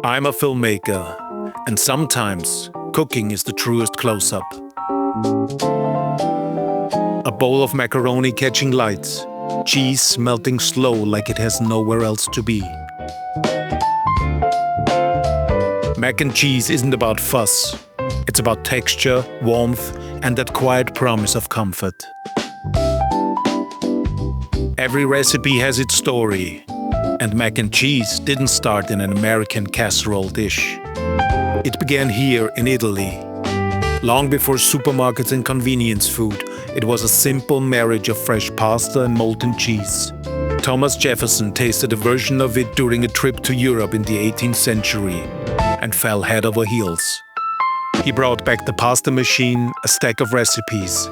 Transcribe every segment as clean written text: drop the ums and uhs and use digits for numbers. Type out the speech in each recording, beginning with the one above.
I'm a filmmaker, and sometimes cooking is the truest close-up. A bowl of macaroni catching light, cheese melting slow like it has nowhere else to be. Mac and cheese isn't about fuss. It's about texture, warmth, and that quiet promise of comfort. Every recipe has its story, and mac and cheese didn't start in an American casserole dish. It began here in Italy. Long before supermarkets and convenience food, it was a simple marriage of fresh pasta and molten cheese. Thomas Jefferson tasted a version of it during a trip to Europe in the 18th century and fell head over heels. He brought back the pasta machine, a stack of recipes,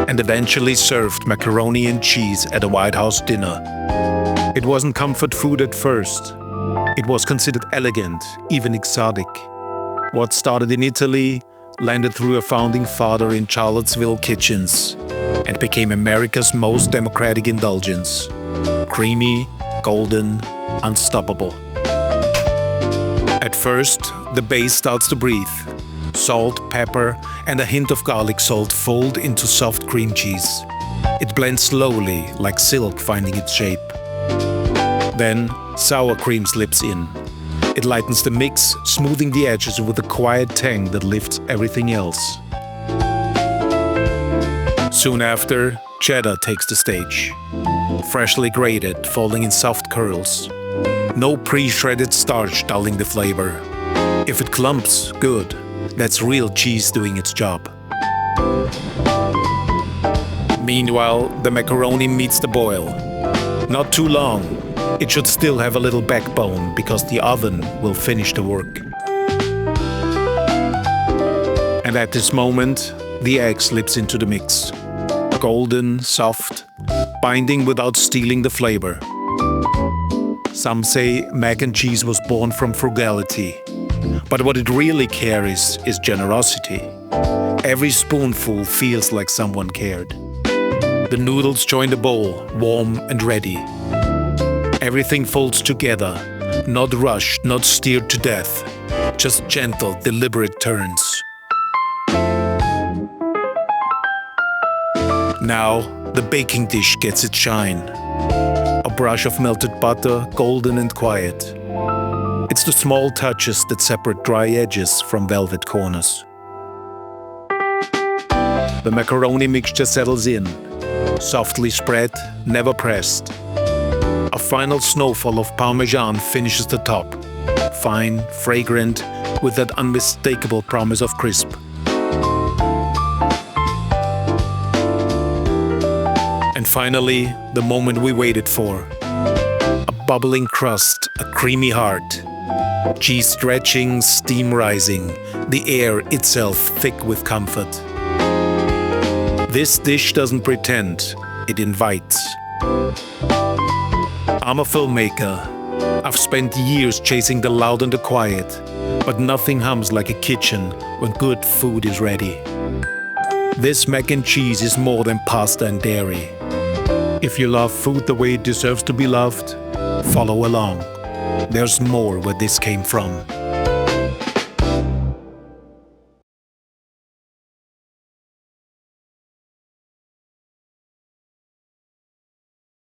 and eventually served macaroni and cheese at a White House dinner. It wasn't comfort food at first. It was considered elegant, even exotic. What started in Italy landed through a founding father in Charlottesville kitchens and became America's most democratic indulgence. Creamy, golden, unstoppable. At first, the base starts to breathe. Salt, pepper, and a hint of garlic salt fold into soft cream cheese. It blends slowly, like silk finding its shape. Then, sour cream slips in. It lightens the mix, smoothing the edges with a quiet tang that lifts everything else. Soon after, cheddar takes the stage. Freshly grated, falling in soft curls. No pre-shredded starch dulling the flavor. If it clumps, good. That's real cheese doing its job. Meanwhile, the macaroni meets the boil. Not too long. It should still have a little backbone because the oven will finish the work. And at this moment, the egg slips into the mix. Golden, soft, binding without stealing the flavor. Some say mac and cheese was born from frugality. But what it really carries is generosity. Every spoonful feels like someone cared. The noodles join the bowl, warm and ready. Everything folds together, not rushed, not steered to death, just gentle, deliberate turns. Now, the baking dish gets its shine. A brush of melted butter, golden and quiet. It's the small touches that separate dry edges from velvet corners. The macaroni mixture settles in, softly spread, never pressed. A final snowfall of parmesan finishes the top, fine, fragrant, with that unmistakable promise of crisp. And finally, the moment we waited for. A bubbling crust, a creamy heart. Cheese stretching, steam rising, the air itself thick with comfort. This dish doesn't pretend, it invites. I'm a filmmaker. I've spent years chasing the loud and the quiet, but nothing hums like a kitchen when good food is ready. This mac and cheese is more than pasta and dairy. If you love food the way it deserves to be loved, follow along. There's more where this came from.